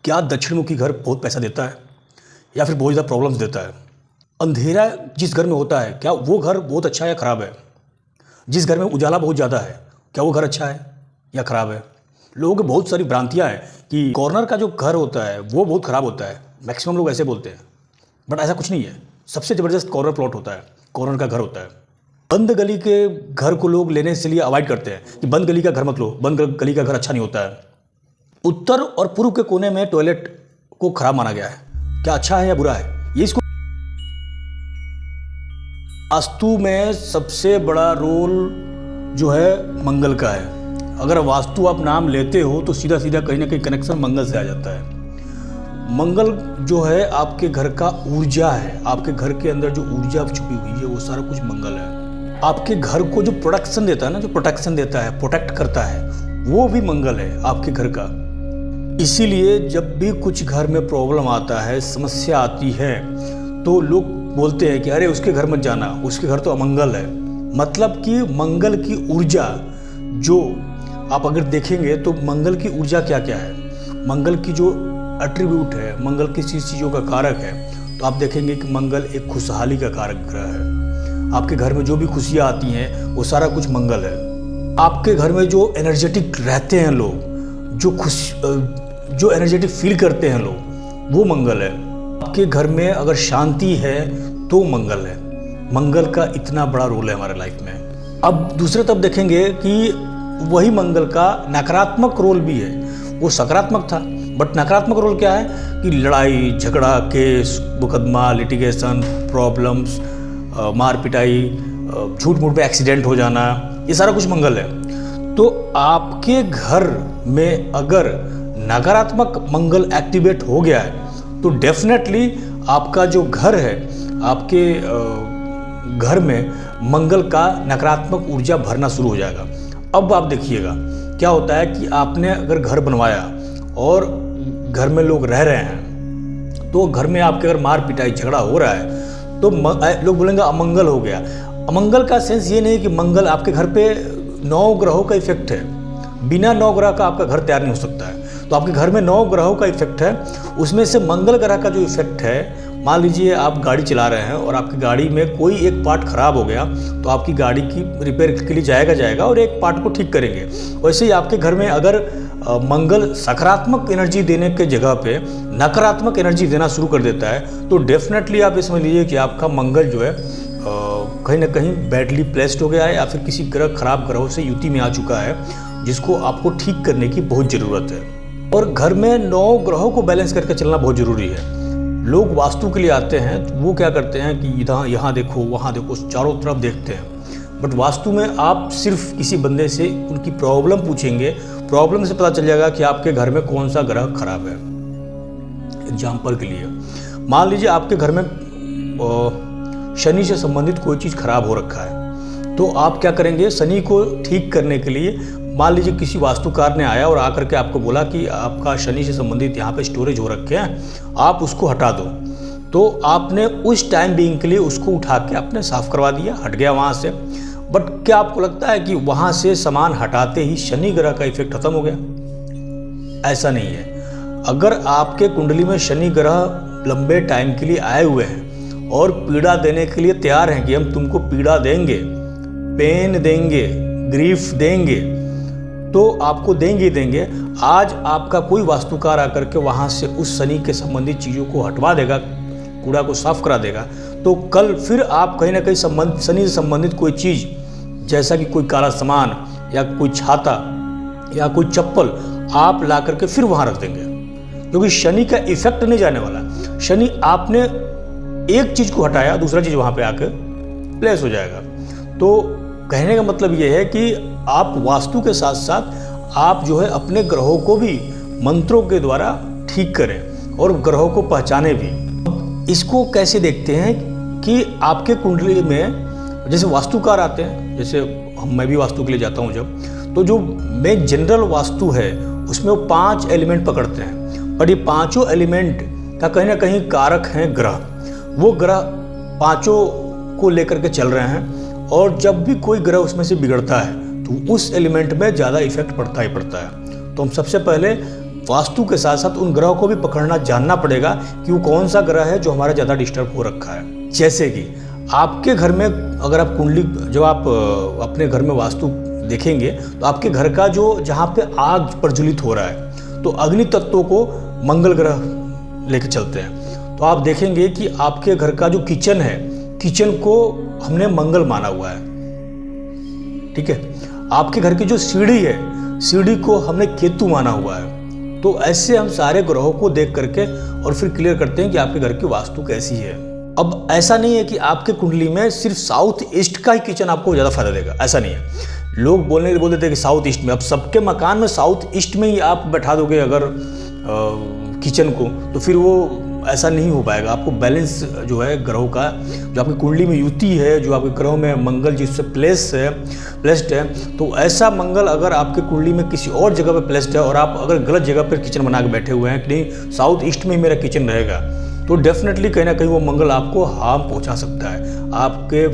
क्या दक्षिणमुखी घर बहुत पैसा देता है या फिर बहुत ज़्यादा प्रॉब्लम्स देता है? अंधेरा जिस घर में होता है क्या वो घर बहुत अच्छा है या ख़राब है? जिस घर में उजाला बहुत ज़्यादा है क्या वो घर अच्छा है या ख़राब है? लोगों की बहुत सारी भ्रांतियाँ हैं कि कॉर्नर का जो घर होता है वो बहुत ख़राब होता है। मैक्सिमम लोग ऐसे बोलते हैं, बट ऐसा कुछ नहीं है। सबसे ज़बरदस्त कॉर्नर प्लॉट होता है, कॉर्नर का घर होता है। बंद गली के घर को लोग लेने से लिए अवॉइड करते हैं कि बंद गली का घर मत लो, बंद गली का घर अच्छा नहीं होता है। उत्तर और पूर्व के कोने में टॉयलेट को खराब माना गया है, क्या अच्छा है या बुरा है? ये इसको वास्तु में सबसे बड़ा रोल जो है मंगल का है। अगर वास्तु आप नाम लेते हो तो सीधा सीधा कहीं ना कहीं कनेक्शन मंगल से आ जाता है। मंगल जो है आपके घर का ऊर्जा है, आपके घर के अंदर जो ऊर्जा छुपी हुई है वो सारा कुछ मंगल है। आपके घर को जो प्रोटेक्शन देता है ना, जो प्रोटेक्शन देता है, प्रोटेक्ट करता है, वो भी मंगल है आपके घर का। इसीलिए जब भी कुछ घर में प्रॉब्लम आता है, समस्या आती है, तो लोग बोलते हैं कि अरे उसके घर मत जाना, उसके घर तो अमंगल है। मतलब कि मंगल की ऊर्जा जो आप अगर देखेंगे तो मंगल की ऊर्जा क्या क्या है, मंगल की जो एट्रीब्यूट है, मंगल किसी चीज़ों का कारक है, तो आप देखेंगे कि मंगल एक खुशहाली का कारक ग्रह है। आपके घर में जो भी खुशियाँ आती हैं वो सारा कुछ मंगल है। आपके घर में जो एनर्जेटिक रहते हैं लोग, जो एनर्जेटिक फील करते हैं लोग, वो मंगल है। आपके घर में अगर शांति है तो मंगल है। मंगल का इतना बड़ा रोल है हमारे लाइफ में। अब दूसरे तरफ देखेंगे कि वही मंगल का नकारात्मक रोल भी है। वो सकारात्मक था, बट नकारात्मक रोल क्या है कि लड़ाई झगड़ा, केस मुकदमा, लिटिगेशन, प्रॉब्लम्स, मार पिटाई, झूठ मूठ पे एक्सीडेंट हो जाना, ये सारा कुछ मंगल है। तो आपके घर में अगर नकारात्मक मंगल एक्टिवेट हो गया है तो डेफिनेटली आपका जो घर है, आपके घर में मंगल का नकारात्मक ऊर्जा भरना शुरू हो जाएगा। अब आप देखिएगा क्या होता है कि आपने अगर घर बनवाया और घर में लोग रह रहे हैं, तो घर में आपके अगर मार पिटाई झगड़ा हो रहा है तो लोग बोलेंगे अमंगल हो गया। अमंगल का सेंस ये नहीं कि मंगल आपके घर पे 9 ग्रहों का इफेक्ट है। बिना 9 ग्रह का आपका घर तैयार नहीं हो सकता है। तो आपके घर में 9 ग्रहों का इफेक्ट है, उसमें से मंगल ग्रह का जो इफेक्ट है, मान लीजिए आप गाड़ी चला रहे हैं और आपकी गाड़ी में कोई एक पार्ट खराब हो गया तो आपकी गाड़ी की रिपेयर के लिए जाएगा और एक पार्ट को ठीक करेंगे। वैसे ही आपके घर में अगर मंगल सकारात्मक एनर्जी देने के जगह पे नकारात्मक एनर्जी देना शुरू कर देता है तो डेफिनेटली आप इसमें लीजिए कि आपका मंगल जो है कहीं ना कहीं बैडली प्लेस्ड हो गया है या फिर किसी खराब ग्रहों से युति में आ चुका है, जिसको आपको ठीक करने की बहुत ज़रूरत है। और घर में 9 ग्रहों को बैलेंस करके चलना बहुत ज़रूरी है। लोग वास्तु के लिए आते हैं तो वो क्या करते हैं कि यहाँ देखो वहाँ देखो, चारों तरफ देखते हैं, बट वास्तु में आप सिर्फ किसी बंदे से उनकी प्रॉब्लम पूछेंगे, प्रॉब्लम से पता चल जाएगा कि आपके घर में कौन सा ग्रह खराब है। एग्जाम्पल के लिए मान लीजिए आपके घर में शनि से संबंधित कोई चीज़ खराब हो रखा है, तो आप क्या करेंगे, शनि को ठीक करने के लिए मान लीजिए किसी वास्तुकार ने आया और आकर के आपको बोला कि आपका शनि से संबंधित यहाँ पे स्टोरेज हो रखे हैं, आप उसको हटा दो। तो आपने उस टाइम बीइंग के लिए उसको उठा के आपने साफ करवा दिया, हट गया वहाँ से। बट क्या आपको लगता है कि वहाँ से सामान हटाते ही शनि ग्रह का इफेक्ट खत्म हो गया? ऐसा नहीं है। अगर आपके कुंडली में शनि ग्रह लंबे टाइम के लिए आए हुए हैं और पीड़ा देने के लिए तैयार हैं कि हम तुमको पीड़ा देंगे, पेन देंगे, ग्रीफ देंगे, तो आपको देंगे ही देंगे। आज आपका कोई वास्तुकार आकर के वहाँ से उस शनि के संबंधित चीज़ों को हटवा देगा, कूड़ा को साफ करा देगा, तो कल फिर आप कहीं ना कहीं शनि से संबंधित कोई चीज़, जैसा कि कोई काला सामान या कोई छाता या कोई चप्पल, आप ला करके फिर वहाँ रख देंगे, क्योंकि शनि का इफेक्ट नहीं जाने वाला। शनि आपने एक चीज़ को हटाया, दूसरा चीज़ वहाँ पे आकर प्लेस हो जाएगा। तो कहने का मतलब ये है कि आप वास्तु के साथ साथ आप जो है अपने ग्रहों को भी मंत्रों के द्वारा ठीक करें और ग्रहों को पहचाने भी। इसको कैसे देखते हैं कि आपके कुंडली में जैसे वास्तुकार आते हैं, जैसे मैं भी वास्तु के लिए जाता हूँ जब, तो जो मेन जनरल वास्तु है उसमें वो 5 एलिमेंट पकड़ते हैं, पर ये पाँचों एलिमेंट का कहीं ना कहीं कारक हैं ग्रह। वो ग्रह पाँचों को लेकर के चल रहे हैं और जब भी कोई ग्रह उसमें से बिगड़ता है तो उस एलिमेंट में ज़्यादा इफेक्ट पड़ता ही पड़ता है। तो हम सबसे पहले वास्तु के साथ साथ उन ग्रहों को भी पकड़ना जानना पड़ेगा कि वो कौन सा ग्रह है जो हमारा ज़्यादा डिस्टर्ब हो रखा है। जैसे कि आपके घर में अगर आप कुंडली, जब आप अपने घर में वास्तु देखेंगे तो आपके घर का जो जहाँ पे आग प्रज्वलित हो रहा है तो अग्नि तत्वों को मंगल ग्रह लेके चलते हैं। तो आप देखेंगे कि आपके घर का जो किचन है, किचन को हमने मंगल माना हुआ है, ठीक है। आपके घर की जो सीढ़ी है, सीढ़ी को हमने केतु माना हुआ है। तो ऐसे हम सारे ग्रहों को देख करके और फिर क्लियर करते हैं कि आपके घर की वास्तु कैसी है। अब ऐसा नहीं है कि आपके कुंडली में सिर्फ साउथ ईस्ट का ही किचन आपको ज़्यादा फायदा देगा, ऐसा नहीं है। लोग बोल देते हैं कि साउथ ईस्ट में, अब सबके मकान में साउथ ईस्ट में ही आप बैठा दोगे अगर किचन को, तो फिर वो ऐसा नहीं हो पाएगा। आपको बैलेंस जो है ग्रहों का, जो आपकी कुंडली में युति है, जो आपके ग्रहों में मंगल जिससे प्लेस्ड है, तो ऐसा मंगल अगर आपके कुंडली में किसी और जगह पे प्लेस्ड है और आप अगर गलत जगह पर किचन बना के बैठे हुए हैं कि नहीं साउथ ईस्ट में ही मेरा किचन रहेगा, तो डेफिनेटली कहीं ना कहीं वो मंगल आपको हार्म पहुंचा सकता है, आपके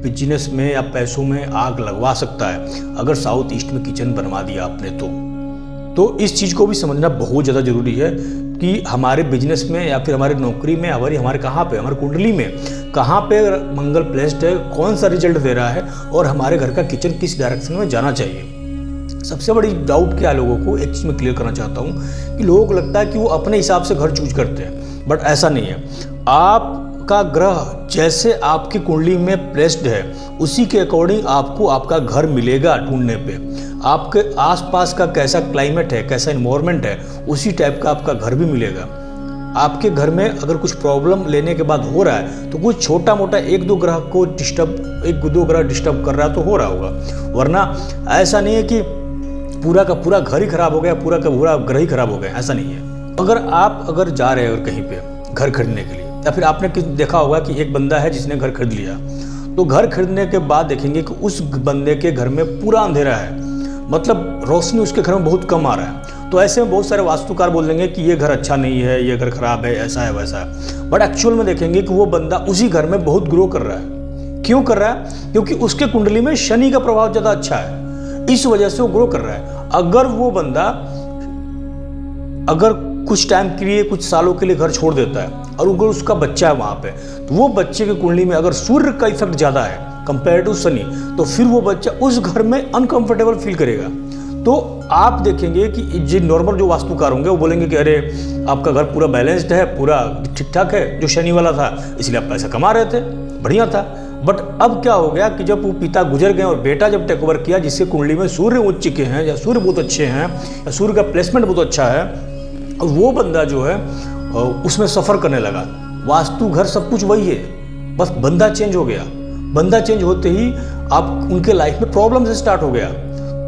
बिजनेस में या पैसों में आग लगवा सकता है अगर साउथ ईस्ट में किचन बनवा दिया आपने तो इस चीज़ को भी समझना बहुत ज़्यादा ज़रूरी है कि हमारे बिजनेस में या फिर हमारी नौकरी में हमारे कहाँ पे, हमारे कुंडली में कहाँ पे मंगल प्लेस्ड है, कौन सा रिजल्ट दे रहा है और हमारे घर का किचन किस डायरेक्शन में जाना चाहिए। सबसे बड़ी डाउट क्या लोगों को एक चीज़ मैं क्लियर करना चाहता हूँ कि लोगों को लगता है कि वो अपने हिसाब से घर चूज करते हैं, बट ऐसा नहीं है। आपका ग्रह जैसे आपकी कुंडली में प्लेस्ड है उसी के अकॉर्डिंग आपको आपका घर मिलेगा ढूंढने पे। आपके आसपास का कैसा क्लाइमेट है, कैसा इन्वायरमेंट है, उसी टाइप का आपका घर भी मिलेगा। आपके घर में अगर कुछ प्रॉब्लम लेने के बाद हो रहा है तो कुछ छोटा मोटा एक दो ग्रह डिस्टर्ब कर रहा है तो हो रहा होगा, वरना ऐसा नहीं है कि पूरा का पूरा घर ही खराब हो गया, पूरा का पूरा ग्रह ही खराब हो गया, ऐसा नहीं है। अगर जा रहे हो कहीं पे घर खरीदने के लिए, या फिर आपने देखा होगा कि एक बंदा है जिसने घर खरीद लिया, तो घर खरीदने के बाद देखेंगे कि उस बंदे के घर में पूरा अंधेरा है, मतलब रोशनी उसके घर में बहुत कम आ रहा है। तो ऐसे में बहुत सारे वास्तुकार बोल देंगे कि ये घर अच्छा नहीं है, ये घर खराब है, ऐसा है वैसा है। बट एक्चुअल में देखेंगे कि वो बंदा उसी घर में बहुत ग्रो कर रहा है। क्यों कर रहा है? क्योंकि उसके कुंडली में शनि का प्रभाव ज़्यादा अच्छा है, इस वजह से वो ग्रो कर रहा है। अगर वो बंदा अगर कुछ टाइम के लिए, कुछ सालों के लिए घर छोड़ देता है और अगर उसका बच्चा है वहाँ पे, तो वो बच्चे की कुंडली में अगर सूर्य का इफेक्ट ज़्यादा है कंपेयर टू शनि, तो फिर वो बच्चा उस घर में अनकंफर्टेबल फील करेगा। तो आप देखेंगे कि जो नॉर्मल जो वास्तुकार होंगे वो बोलेंगे कि अरे आपका घर पूरा बैलेंस्ड है, पूरा ठीक ठाक है, जो शनि वाला था इसलिए आप पैसा कमा रहे थे, बढ़िया था। बट अब क्या हो गया कि जब वो पिता गुजर गए और बेटा जब टेक ओवर किया, जिसके कुंडली में सूर्य उच्च के हैं या सूर्य बहुत अच्छे हैं या सूर्य का प्लेसमेंट बहुत अच्छा है, और वो बंदा जो है उसमें सफ़र करने लगा। वास्तु घर सब कुछ वही है, बस बंदा चेंज हो गया। बंदा चेंज होते ही आप उनके लाइफ में प्रॉब्लम से स्टार्ट हो गया।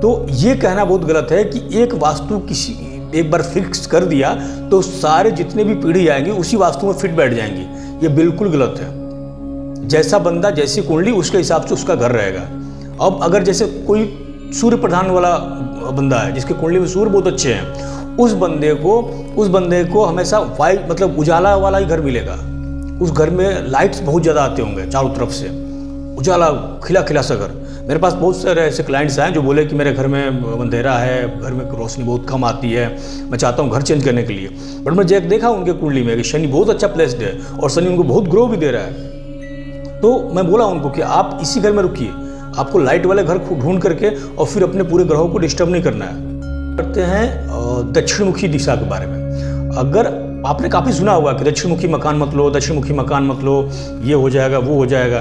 तो ये कहना बहुत गलत है कि एक वास्तु किसी एक बार फिक्स कर दिया तो सारे जितने भी पीढ़ी आएंगी उसी वास्तु में फिट बैठ जाएंगी, ये बिल्कुल गलत है। जैसा बंदा जैसी कुंडली उसके हिसाब से उसका घर रहेगा। अब अगर जैसे कोई सूर्य प्रधान वाला बंदा है जिसके कुंडली में सूर्य बहुत अच्छे हैं, उस बंदे को हमेशा वाइट मतलब उजाला वाला ही घर मिलेगा। उस घर में लाइट्स बहुत ज़्यादा आते होंगे, चारों तरफ से उजाला खिला खिला सा घर। मेरे पास बहुत सारे ऐसे क्लाइंट्स हैं जो बोले कि मेरे घर में अंधेरा है, घर में रोशनी बहुत कम आती है, मैं चाहता हूँ घर चेंज करने के लिए। बट मैं देखा उनके कुंडली में कि शनि बहुत अच्छा प्लेस्ड है और शनि उनको बहुत ग्रो भी दे रहा है। तो मैं बोला उनको कि आप इसी घर में रुकिए, आपको लाइट वाले घर ढूंढ करके और फिर अपने पूरे ग्रहों को डिस्टर्ब नहीं करना है। करते हैं दक्षिण मुखी दिशा के बारे में। अगर आपने काफ़ी सुना होगा कि दक्षिण मुखी मकान मत लो, दक्षिण मुखी मकान मत लो, ये हो जाएगा वो हो जाएगा।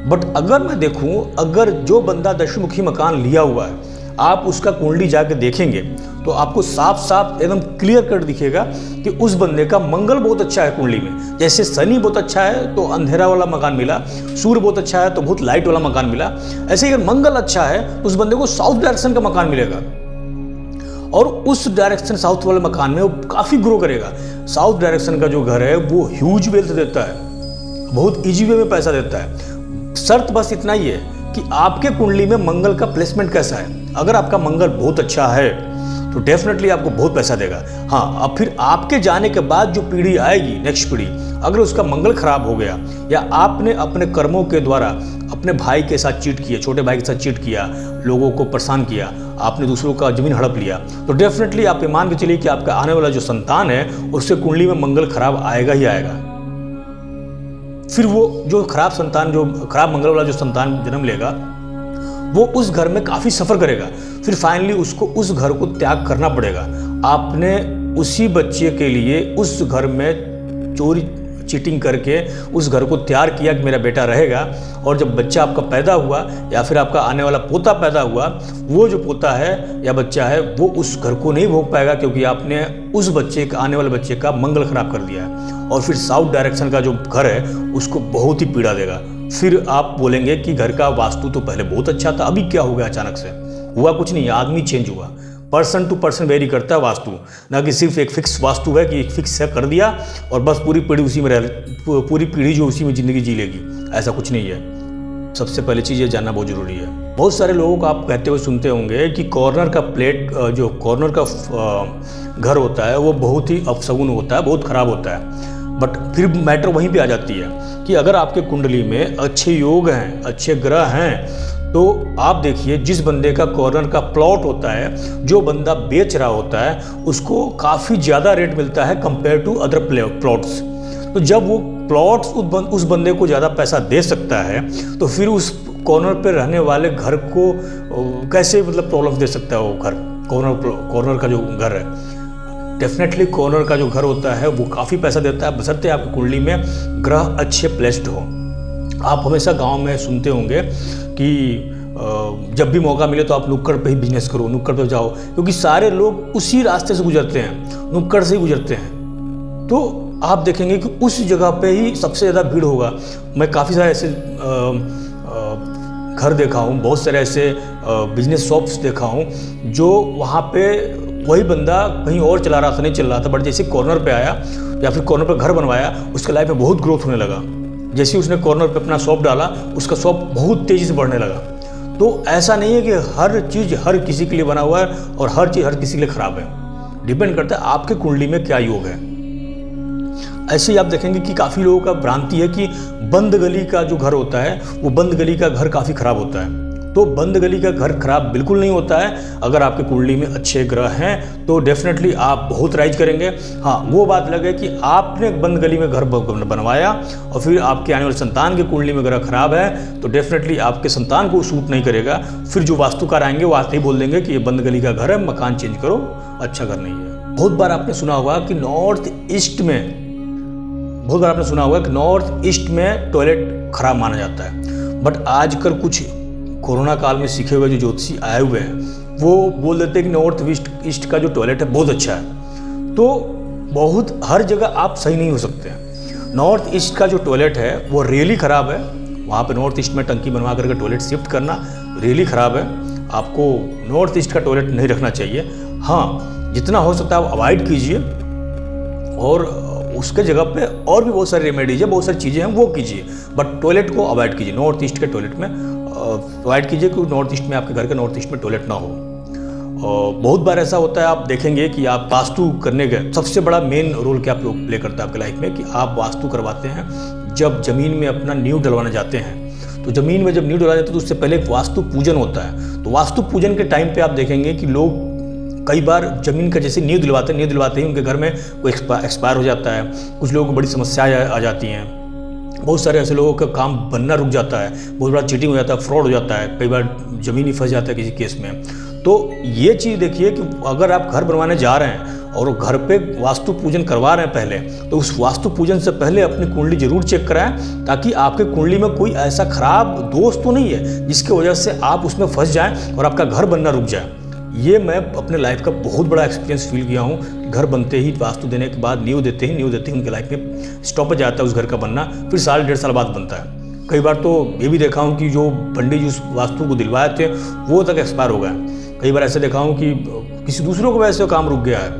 बट अगर मैं देखूं, अगर जो बंदा दक्षिण मुखी मकान लिया हुआ है, आप उसका कुंडली जाके देखेंगे तो आपको साफ साफ एकदम क्लियर कट दिखेगा कि उस बंदे का मंगल बहुत अच्छा है कुंडली में। जैसे शनि बहुत अच्छा है तो अंधेरा वाला मकान मिला, सूर्य बहुत अच्छा है तो बहुत लाइट वाला मकान मिला। ऐसे ही अगर मंगल अच्छा है तो उस बंदे को साउथ डायरेक्शन का मकान मिलेगा और उस डायरेक्शन साउथ वाले मकान में वो काफ़ी ग्रो करेगा। साउथ डायरेक्शन का जो घर है वो ह्यूज वेल्थ देता है, बहुत इजी वे में पैसा देता है। शर्त बस इतना ही है कि आपके कुंडली में मंगल का प्लेसमेंट कैसा है। अगर आपका मंगल बहुत अच्छा है तो डेफिनेटली आपको बहुत पैसा देगा। हाँ, अब फिर आपके जाने के बाद जो पीढ़ी आएगी, नेक्स्ट पीढ़ी, अगर उसका मंगल खराब हो गया या आपने अपने कर्मों के द्वारा अपने भाई के साथ चीट किया, छोटे भाई के साथ चीट किया, लोगों को परेशान किया, आपने दूसरों का जमीन हड़प लिया, तो डेफिनेटली आप ये मान के चलिए कि आपका आने वाला जो संतान है उससे कुंडली में मंगल खराब आएगा ही आएगा। फिर वो जो खराब संतान, जो खराब मंगल वाला जो संतान जन्म लेगा, वो उस घर में काफ़ी सफ़र करेगा। फिर फाइनली उसको उस घर को त्याग करना पड़ेगा। आपने उसी बच्चे के लिए उस घर में चोरी चीटिंग करके उस घर को तैयार किया कि मेरा बेटा रहेगा, और जब बच्चा आपका पैदा हुआ या फिर आपका आने वाला पोता पैदा हुआ, वो जो पोता है या बच्चा है वो उस घर को नहीं भोग पाएगा, क्योंकि आपने उस बच्चे का, आने वाले बच्चे का मंगल खराब कर दिया है। और फिर साउथ डायरेक्शन का जो घर है उसको बहुत ही पीड़ा देगा। फिर आप बोलेंगे कि घर का वास्तु तो पहले बहुत अच्छा था, अभी क्या हो गया अचानक से? हुआ कुछ नहीं, आदमी चेंज हुआ। पर्सन टू पर्सन वेरी करता है वास्तु, ना कि सिर्फ एक फिक्स वास्तु है कि एक फिक्स है कर दिया और बस पूरी पीढ़ी उसी में पूरी पीढ़ी जो उसी में ज़िंदगी जी लेगी, ऐसा कुछ नहीं है। सबसे पहली चीज़ ये जानना बहुत ज़रूरी है। बहुत सारे लोगों को आप कहते हुए सुनते होंगे कि कॉर्नर का प्लेट, जो कॉर्नर का घर होता है वो बहुत ही अपशगुन होता है, बहुत ख़राब होता है। बट फिर मैटर वहीं पे आ जाती है कि अगर आपके कुंडली में अच्छे योग हैं, अच्छे ग्रह हैं, तो आप देखिए जिस बंदे का कॉर्नर का प्लॉट होता है, जो बंदा बेच रहा होता है, उसको काफ़ी ज़्यादा रेट मिलता है कंपेयर टू अदर प्लॉट्स। तो जब वो प्लॉट्स उस बंदे को ज़्यादा पैसा दे सकता है, तो फिर उस कॉर्नर पे रहने वाले घर को कैसे मतलब प्रॉब्लम दे सकता है वो घर? कॉर्नर का जो घर है, डेफिनेटली कॉर्नर का जो घर होता है वो काफ़ी पैसा देता है, बशर्ते आपकी कुंडली में ग्रह अच्छे प्लेस्ड हो। आप हमेशा गांव में सुनते होंगे कि जब भी मौका मिले तो आप नुक्कड़ पे ही बिजनेस करो, नुक्कड़ पे जाओ, क्योंकि सारे लोग उसी रास्ते से गुजरते हैं, नुक्कड़ से ही गुजरते हैं। तो आप देखेंगे कि उस जगह पे ही सबसे ज़्यादा भीड़ होगा। मैं काफ़ी सारे ऐसे घर देखा हूँ, बहुत सारे ऐसे बिजनेस शॉप्स देखा हूँ, जो वहाँ पे वही बंदा कहीं और चला रहा था, नहीं चल रहा था, बट जैसे कॉर्नर पे आया या फिर कॉर्नर पे घर बनवाया, उसके लाइफ में बहुत ग्रोथ होने लगा। जैसे ही उसने कॉर्नर पे अपना शॉप डाला, उसका शॉप बहुत तेज़ी से बढ़ने लगा। तो ऐसा नहीं है कि हर चीज़ हर किसी के लिए बना हुआ है और हर चीज़ हर किसी के लिए ख़राब है। डिपेंड करता है आपके कुंडली में क्या योग है। ऐसे ही आप देखेंगे कि काफ़ी लोगों का भ्रांति है कि बंद गली का जो घर होता है, वो बंद गली का घर काफ़ी ख़राब होता है। तो बंद गली का घर खराब बिल्कुल नहीं होता है। अगर आपके कुंडली में अच्छे ग्रह हैं तो डेफिनेटली आप बहुत राइज करेंगे। हाँ, वो बात अलग है कि आपने बंद गली में घर बनवाया और फिर आपके आने वाले संतान के कुंडली में ग्रह खराब है, तो डेफिनेटली आपके संतान को सूट नहीं करेगा। फिर जो वास्तुकार आएंगे वो आते ही बोल देंगे कि ये बंद गली का घर है, मकान चेंज करो, अच्छा घर नहीं है। बहुत बार आपने सुना होगा कि नॉर्थ ईस्ट में टॉयलेट खराब माना जाता है। बट आजकल कुछ कोरोना काल में सीखे हुए जो ज्योतिषी आए हुए हैं, वो बोल देते हैं कि नॉर्थ ईस्ट का जो टॉयलेट है बहुत अच्छा है। तो बहुत हर जगह आप सही नहीं हो सकते हैं। नॉर्थ ईस्ट का जो टॉयलेट है वो रियली ख़राब है। वहाँ पे नॉर्थ ईस्ट में टंकी बनवा करके टॉयलेट शिफ्ट करना रियली ख़राब है। आपको नॉर्थ ईस्ट का टॉयलेट नहीं रखना चाहिए। हाँ, जितना हो सकता है आप अवॉइड कीजिए, और उसके जगह पे और भी बहुत सारी रेमेडीज है, बहुत सारी चीज़ें हैं, वो कीजिए, बट टॉयलेट को अवॉइड कीजिए। नॉर्थ ईस्ट के टॉयलेट में अवॉइड कीजिए, क्योंकि नॉर्थ ईस्ट में, आपके घर के नॉर्थ ईस्ट में टॉयलेट ना हो। बहुत बार ऐसा होता है, आप देखेंगे कि आप वास्तु करने गए, सबसे बड़ा मेन रोल क्या प्ले करता है आपके लाइफ में, कि आप वास्तु करवाते हैं जब ज़मीन में अपना नींव डलवाने जाते हैं। तो ज़मीन में जब नींव डलवाने जाते हैं तो उससे पहले एक वास्तु पूजन होता है। तो वास्तु पूजन के टाइम पे आप देखेंगे कि लोग कई बार ज़मीन का जैसे नींव दिलवाते ही उनके घर में कोई एक्सपायर हो जाता है। कुछ लोगों को बड़ी समस्याएं आ जाती हैं। बहुत सारे ऐसे लोगों का काम बनना रुक जाता है, बहुत बड़ा चीटिंग हो जाता है, फ्रॉड हो जाता है, कई बार ज़मीन ही फंस जाता है किसी केस में। तो ये चीज़ देखिए कि अगर आप घर बनवाने जा रहे हैं और घर पे वास्तु पूजन करवा रहे हैं पहले, तो उस वास्तु पूजन से पहले अपनी कुंडली जरूर चेक कराएं, ताकि आपके कुंडली में कोई ऐसा खराब दोष तो नहीं है जिसकी वजह से आप उसमें फंस जाएं और आपका घर बनना रुक जाए। ये मैं अपने लाइफ का बहुत बड़ा एक्सपीरियंस फील किया हूँ। घर बनते ही वास्तु देने के बाद नींव देते ही उनके लाइफ में स्टॉप हो जाता है उस घर का बनना, फिर साल डेढ़ साल बाद बनता है। कई बार तो ये भी देखा हूँ कि जो पंडित जी उस वास्तु को दिलवाए थे वो तक एक्सपायर हो गए। कई बार ऐसे देखा हूँ कि किसी दूसरों को वैसे काम रुक गया है।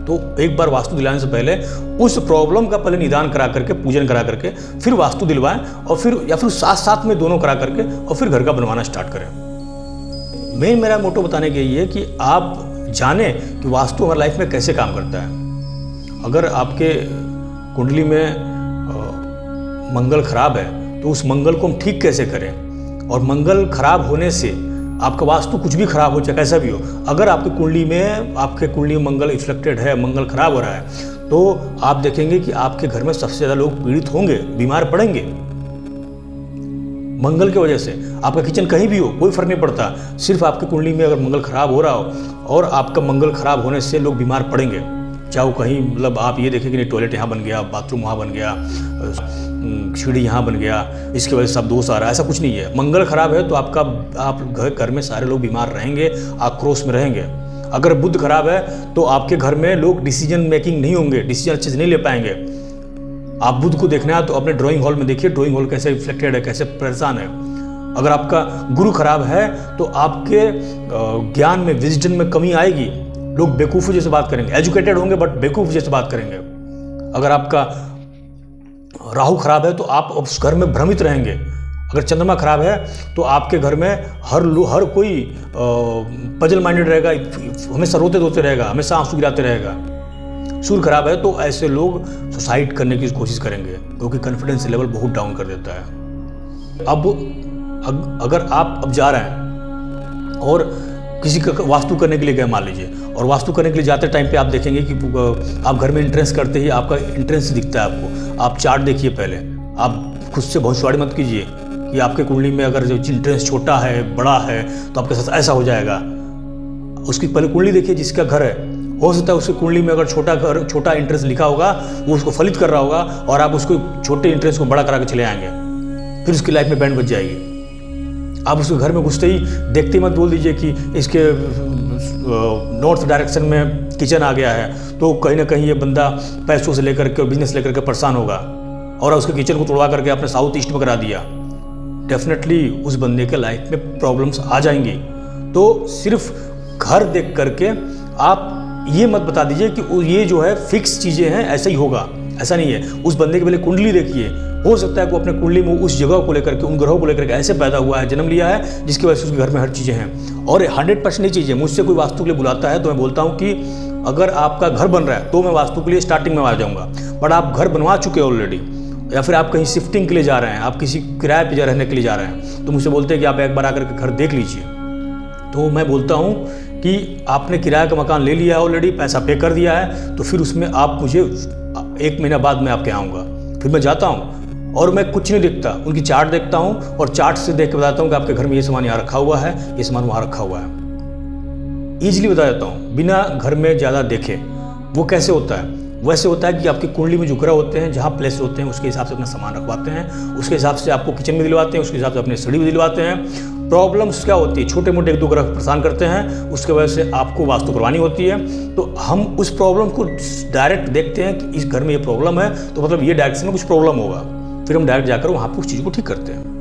तो एक बार वास्तु दिलाने से पहले उस प्रॉब्लम का पहले निदान करा करके, पूजन करा करके, फिर वास्तु दिलवाएं, और फिर या फिर साथ में दोनों करा करके और फिर घर का बनवाना स्टार्ट करें। मेरा मोटो बताने के ये है कि आप जानें कि वास्तु हमारी लाइफ में कैसे काम करता है। अगर आपके कुंडली में मंगल खराब है तो उस मंगल को हम ठीक कैसे करें। और मंगल खराब होने से आपका वास्तु कुछ भी खराब हो चाहे कैसा भी हो, अगर आपकी कुंडली में मंगल इफ्लेक्टेड है, मंगल खराब हो रहा है, तो आप देखेंगे कि आपके घर में सबसे ज़्यादा लोग पीड़ित होंगे, बीमार पड़ेंगे मंगल की वजह से। आपका किचन कहीं भी हो कोई फर्क नहीं पड़ता, सिर्फ आपकी कुंडली में अगर मंगल खराब हो रहा हो और आपका मंगल खराब होने से लोग बीमार पड़ेंगे। चाहे वो कहीं मतलब आप ये देखें कि नहीं टॉयलेट यहाँ बन गया, बाथरूम वहाँ बन गया, सीढ़ी यहाँ बन गया, इसकी वजह से सब दोष आ रहा है, ऐसा कुछ नहीं है। मंगल खराब है तो आप घर में सारे लोग बीमार रहेंगे, आक्रोश में रहेंगे। अगर बुध खराब है तो आपके घर में लोग डिसीजन मेकिंग नहीं होंगे, डिसीजन अच्छे से नहीं ले पाएंगे। आप बुध को देखना है तो अपने ड्राइंग हॉल में देखिए, ड्राइंग हॉल कैसे रिफ्लेक्टेड है, कैसे परेशान है। अगर आपका गुरु खराब है तो आपके ज्ञान में, विजडम में कमी आएगी, लोग बेवकूफ़ी जैसे बात करेंगे, एजुकेटेड होंगे बट बेवकूफ़ जैसे बात करेंगे। अगर आपका राहु खराब है तो आप उस घर में भ्रमित रहेंगे। अगर चंद्रमा खराब है तो आपके घर में हर कोई पजल माइंडेड रहेगा, हमेशा रोते रहेगा, हमेशा आंसू गिराते रहेगा। सूर्य खराब है तो ऐसे लोग सुसाइड करने की कोशिश करेंगे क्योंकि कॉन्फिडेंस लेवल बहुत डाउन कर देता है। अब अगर आप अब जा रहे हैं और किसी का वास्तु करने के लिए गए मान लीजिए, और वास्तु करने के लिए जाते टाइम पे आप देखेंगे कि आप घर में एंट्रेंस करते ही आपका एंट्रेंस दिखता है आपको। आप चार्ट देखिए पहले, आप खुद से भविष्यवाणी मत कीजिए कि आपके कुंडली में अगर जो एंट्रेंस छोटा है, बड़ा है तो आपके साथ ऐसा हो जाएगा। उसकी पहले कुंडली देखिए जिसका घर है, हो सकता है उसकी कुंडली में अगर छोटा एंट्रेंस लिखा होगा, वो उसको फलित कर रहा होगा और आप उसको छोटे एंट्रेंस को बड़ा करा के चले आएंगे, फिर उसकी लाइफ में बैंड बज जाएगी। आप उसके घर में घुसते ही देखते मत बोल दीजिए कि इसके नॉर्थ डायरेक्शन में किचन आ गया है, तो कहीं ना कहीं ये बंदा पैसों से लेकर के और बिजनेस लेकर के परेशान होगा, और उसके किचन को तोड़वा करके आपने साउथ ईस्ट में करा दिया। डेफिनेटली उस बंदे के लाइफ में प्रॉब्लम्स आ जाएंगी। तो सिर्फ घर देख करके आप ये मत बता दीजिए कि ये जो है फिक्स चीज़ें हैं, ऐसा ही होगा, ऐसा नहीं है। उस बंदे की पहले कुंडली देखिए, हो सकता है कि वो अपने कुंडली में उस जगह को लेकर के, उन ग्रहों को लेकर के ऐसे पैदा हुआ है, जन्म लिया है, जिसकी वजह से उसके घर में हर चीज़ें हैं। और 100% नहीं चीज़ें, मुझसे कोई वास्तु के लिए बुलाता है तो मैं बोलता हूँ कि अगर आपका घर बन रहा है तो मैं वास्तु के लिए स्टार्टिंग में आ जाऊँगा, बट आप घर बनवा चुके हो ऑलरेडी, या फिर आप कहीं शिफ्टिंग के लिए जा रहे हैं, आप किसी किराए पर रहने के लिए जा रहे हैं, तो मुझसे बोलते हैं कि आप एक बार आकर के घर देख लीजिए। तो मैं बोलता हूँ कि आपने किराए का मकान ले लिया है ऑलरेडी, पैसा पे कर दिया है, तो फिर उसमें आप मुझे 1 महीना बाद मैं आपके आऊँगा। फिर मैं जाता हूँ और मैं कुछ नहीं देखता, उनकी चार्ट देखता हूँ और चार्ट से देख के बताता हूँ कि आपके घर में ये सामान यहाँ रखा हुआ है, ये सामान वहाँ रखा हुआ है। ईजिली बता देता हूँ बिना घर में ज़्यादा देखे। वो कैसे होता है? वैसे होता है कि आपकी कुंडली में जो ग्रह होते हैं, जहाँ प्लेस होते हैं, उसके हिसाब से अपना सामान रखवाते हैं, उसके हिसाब से आपको किचन में दिलवाते हैं, उसके हिसाब से अपने सीढ़ी में दिलवाते हैं। प्रॉब्लम्स क्या होती है? छोटे मोटे 1-2 ग्रह परेशान करते हैं, उसके वजह से आपको वास्तु करवानी होती है। तो हम उस प्रॉब्लम को डायरेक्ट देखते हैं कि इस घर में ये प्रॉब्लम है, तो मतलब ये डायरेक्शन में कुछ प्रॉब्लम होगा, फिर हम डायरेक्ट जाकर वहाँ पर उस चीज़ को ठीक करते हैं।